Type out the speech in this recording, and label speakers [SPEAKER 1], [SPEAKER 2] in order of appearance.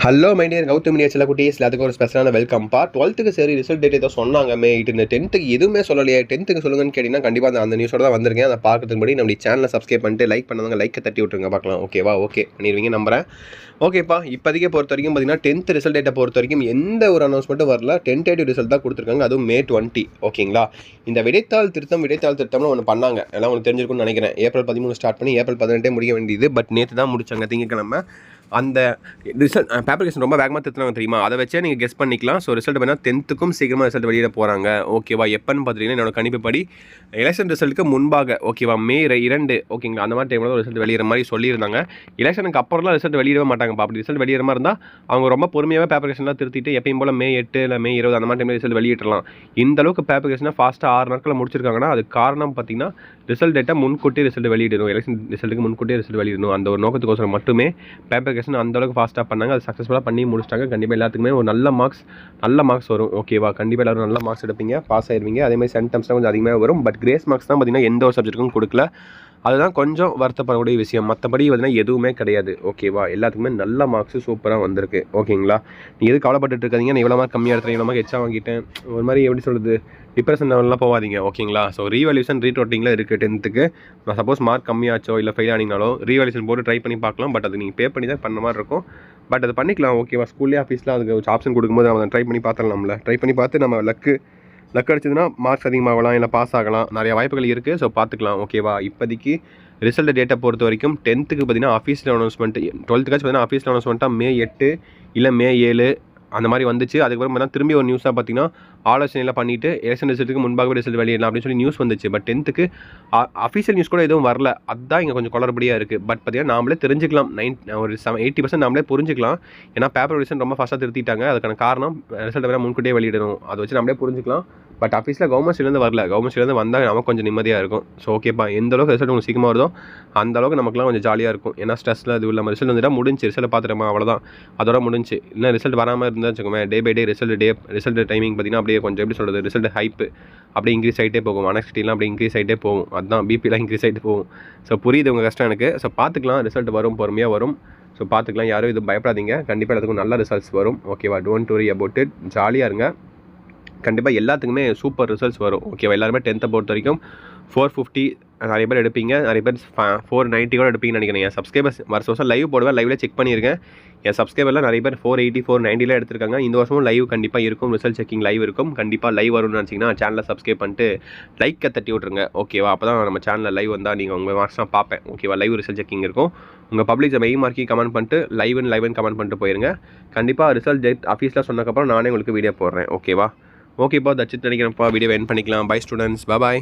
[SPEAKER 1] Hello my dear Gautam media சில குட்டீஸ் எல்லாத்துக்கும் ஒரு ஸ்பெஷலான வெல்கம்ப்பா. 12th சரி ரிசல்ட் டேட் ஏதோ சொன்னாங்க மே 8. 10th எதுவுமே சொல்லலையே. 10th சொல்லுங்கன்னு கேட்டிங்கன்னா கண்டிப்பாக அந்த நியூஸோட தான் வந்திருக்கேன். அதை பார்க்கறதுக்கு முன்னாடி நம்ம சேனலை சப்ஸ்கிரைப் பண்ணிட்டு லைக் பண்ணாங்க, லைக்கை தட்டி விட்டுருங்க பார்க்கலாம். ஓகேவா? ஓகே பண்ணிடுவீங்க நம்புறேன். ஓகேப்பா, இப்போதைக்கு பொறுத்த வரைக்கும் பார்த்தீங்கன்னா 10th ரிசல்ட் டேட்டை பொறுத்த வரைக்கும் எந்த ஒரு அனௌன்ஸ்மெண்ட்டும் வரல. டென்டேட்டிவ் ரிசல்ட் தான் கொடுத்துருக்காங்க, அதுவும் மே 20. ஓகேங்களா? இந்த விடைத்தாள் திருத்தம்னு ஒன்று பண்ணாங்க, எல்லாம் ஒன்று தெரிஞ்சிருக்கும்னு நினைக்கிறேன். ஏப்ரல் 13 ஸ்டார்ட் பண்ணி ஏப்ரல் 18 முடிய வேண்டியது. பட் நேற்று தான் முடிச்சாங்க, திங்கக்கிழமை. அந்த ரிசல்ட் பேப்பரிகேஷன் ரொம்ப வேகமாக திருத்துனாங்க தெரியுமா? அதை வச்சே நீங்கள் கெஸ் பண்ணிக்கலாம். ஸோ ரிசல்ட் பார்த்தீங்கன்னா 10th சீக்கிரமாக ரிசல்ட் வெளியிட போகிறாங்க. ஓகேவா? எப்போன்னு பார்த்தீங்கன்னா என்னோட கணிப்புப்படி எலெக்ஷன் ரிசல்ட்டுக்கு முன்பாக, ஓகேவா, மே 2, ஓகேங்களா, அந்த மாதிரி டைமில் ரிசல்ட் வெளியிற மாதிரி சொல்லியிருந்தாங்க. எலெக்ஷனுக்கு அப்புறம்லாம் ரிசல்ட் வெளியிடவே மாட்டாங்கப்பா. அப்படி ரிசல்ட் வெளியிற மாதிரி இருந்தால் அவங்க ரொம்ப பொறுமையாகவே பேப்பரிகேஷன்லாம் திருத்திட்டு எப்பயும் போல் மே 8 இல்லை மே 20 அந்த மாதிரி டைமில் ரிசல்ட் வெளியிடலாம். இந்த அளவுக்கு பேப்பரிகேஷனை ஃபாஸ்ட்டாக 6 நாட்களில் முடிச்சிருக்காங்கன்னா அது காரணம் பார்த்தீங்கன்னா ரிசல்ட் டேட்டா முன்கூட்டியே ரிசல்ட் வெளியிடணும். எலெக்ஷன் ரிசல்ட்டுக்கு முன்கூட்டியே ரிசல்ட் வெளியிடணும். அந்த ஒரு நோக்கத்துக்கோசரம் மட்டுமே பேப்பரிகேஷன் அந்த அளவுக்கு ஃபாஸ்ட்டாக பண்ணாங்க. அது சக்ஸஸ்ஃபுல்லாக பண்ணி முடிச்சிட்டாங்க. கண்டிப்பாக எல்லாத்துக்குமே ஒரு நல்ல மார்க்ஸ் வரும். ஓகேவா? கண்டிப்பாக எல்லாரும் நல்ல மார்க்ஸ் எடுப்பீங்க, பாஸ் ஆயிடுவீங்க. அதேமாதிரி சென்டம்ஸ்லாம் கொஞ்சம் அதிகமாக வரும். பட் கிரேஸ் மார்க்ஸ் தான் பார்த்தீங்கன்னா எந்த ஒரு சப்ஜெக்ட்டுக்கும் கொடுக்கல. அதுதான் கொஞ்சம் வருத்தப்படக்கூடிய விஷயம். மற்றபடி பார்த்தீங்கன்னா எதுவுமே கிடையாது. ஓகேவா? எல்லாத்துக்குமே நல்ல மார்க்ஸ் சூப்பராக வந்திருக்கு. ஓகேங்களா? நீ எது கவலைப்பட்டு இருக்காதீங்க. நான் இவ்வளோ மார்க் கம்மியாக எடுத்தேன், இவ்வளோ மார்க் எச்சா வாங்கிட்டேன், ஒரு மாதிரி எப்படி சொல்கிறது, டிப்ரெஷன் லெவல்லாம் போகாதீங்க. ஓகேங்களா? ஸோ ரீவேல்யூஷன் ரீடோட்டிங்கில் இருக்குது 10th. நான் சப்போஸ் மார்க் கம்மியாச்சோ இல்லை ஃபெயில் ஆனீங்கனாலும் ரீவேல்யூஷன் போட்டு ட்ரை பண்ணி பார்க்கலாம். பட் அது நீங்கள் பே பண்ணி தான் பண்ண மாதிரி இருக்கும். பட் அது பண்ணிக்கலாம். ஓகேவா? ஸ்கூல்லேயே ஆஃபீஸில் அதுக்கு ஒரு ஆப்ஷன் கொடுக்கும்போது நம்ம ட்ரை பண்ணி பார்த்துடலாம்ல. ட்ரை பண்ணி பார்த்து நம்ம லக் அடிச்சதுன்னா மார்க்ஸ் அதிகமாகலாம், இல்லை பாஸ் ஆகலாம், நிறைய வாய்ப்புகள் இருக்குது. ஸோ பார்த்துக்கலாம். ஓகேவா? இப்போதைக்கு ரிசல்ட் டேட்டை பொறுத்த வரைக்கும் 10th பார்த்தீங்கன்னா ஆஃபீஸில் அனௌன்ஸ்மெண்ட், 12th பார்த்தீங்கன்னா ஆஃபீஸில் அனௌன்ஸ்மெண்ட்டாக மே 8 இல்லை மே 7 அந்த மாதிரி வந்துச்சு. அதுக்கப்புறம் பார்த்தீங்கன்னா திரும்பி ஒரு நியூஸாக பார்த்தீங்கன்னா ஆலோசனையில் பண்ணிவிட்டு எலெக்ஷன் ரிசல்ட்டுக்கு முன்பாகவே ரிசல்ட் வெளியிடலாம் அப்படின்னு சொல்லி நியூஸ் வந்துச்சு. பட் 10th அஃபீஷியல் நியூஸ் கூட எதுவும் வரல. அதுதான் இங்கே கொஞ்சம் குளறுபடியாக இருக்குது. பட் பார்த்தீங்கன்னா நாமளே தெரிஞ்சுக்கலாம், ஒரு 80% நாமளே புரிஞ்சுக்கலாம். ஏன்னா பேப்பர் ரிசல்ட் ரொம்ப ஃபாஸ்ட்டாக திருத்திட்டாங்க. அதுக்கான காரணம் ரிசல்ட் வேறு முன்கூட்டியே வெளியிடணும். அதை வச்சு நம்மளே புரிஞ்சுக்கலாம். பட் ஆஃபீஸில் கவர்மெண்ட்ஸ்லேருந்து வரல. கவர்மெண்ட்ஸ்லேருந்து வந்தால் நமக்கு கொஞ்சம் நிம்மதியாக இருக்கும். ஸோ ஓகேப்பா, எந்த அளவுக்கு ரிசல்ட் உங்களுக்கு சீக்கிரமாக வருதோ அந்த அளவுக்கு நமக்குலாம் கொஞ்சம் ஜாலியாக இருக்கும். ஏன்னா ஸ்ட்ரெஸ்ஸில் அது இல்லாமல் ரிசல்ட் வந்துட்டால் முடிஞ்சு, ரிசல்ட் பார்த்துட்டோமா அவ்வளோதான், அதோட முடிஞ்சு. இல்லை ரிசல்ட் வராமல் இருந்தால் வச்சுக்கோங்க, day by day result timing பார்த்தீங்கன்னா அப்படியே கொஞ்சம் எப்படி சொல்கிறது, ரிசல்ட் ஹைப்பு அப்படியே இன்க்ரீஸ் ஆகிட்டே போகும். அனெக்ஸ்டிலாம் அப்படியே இன்க்ரீஸ் ஆகிட்டே போகும். அதுதான் பிபிலாம் இன்க்ரீஸ் ஆகிட்டு போகும். ஸோ புரியுது உங்கள் கஷ்டம் எனக்கு. ஸோ பார்த்துக்கலாம், ரிசல்ட் வரும், பொறுமையாக வரும். ஸோ பார்த்துக்கலாம், யாரும் இது பயப்படாதீங்க. கண்டிப்பாக எல்லாத்துக்கும் நல்ல ரிசல்ட்ஸ் வரும். ஓகேவா? Don't worry about it. ஜாலியாக இருங்க. கண்டிப்பாக எல்லாத்துக்குமே சூப்பர் ரிசல்ட்ஸ் வரும். ஓகேவா? எல்லாருமே 10th பொறுத்த வரைக்கும் 450 நிறைய பேர் எடுப்பீங்க, நிறைய பேர் 490 கூட எடுப்பீங்கன்னு நினைக்கிறேன். என் சப்ஸ்கிரைபர்ஸ் வருஷம் லைவ் போடுவேன், லைவ்ல செக் பண்ணியிருக்கேன். என் சப்ஸ்கிரைபர்லாம் நிறைய பேர் 480 490 எடுத்திருக்காங்க. இந்த வருஷமும் லைவ் கண்டிப்பாக இருக்கும், ரிசல்ட் செக்கிங் லைவ் இருக்கும். கண்டிப்பாக லைவ் வரும்னு நினச்சிங்கன்னா சேனலை சப்ஸ்கிரைப் பண்ணிட்டு லைக்கை தட்டி விட்ருங்க. ஓகேவா? அப்போ தான் நம்ம சேனலில் லைவ் வந்தால் நீங்கள் உங்கள் மார்க்ஸ் தான் பார்ப்பேன். ஓகேவா? லைவ் ரிசல்ட் செக்கிங் இருக்கும். உங்கள் பப்ளிக் மெயின் மார்க்கி கமெண்ட் பண்ணிட்டு லைவ்னு கமெண்ட் பண்ணிட்டு போயிருங்க. கண்டிப்பாக ரிசல்ட் டேட் ஆஃபீஸில் சொன்னதுக்கப்புறம் நானே உங்களுக்கு வீடியோ போடுறேன். ஓகேவா? ஓகேப்பா, தச்சு நினைக்கிறேன்ப்பா. வீடியோ எண்ட் பண்ணிக்கலாம். பை ஸ்டூடெண்ட்ஸ், பாய்.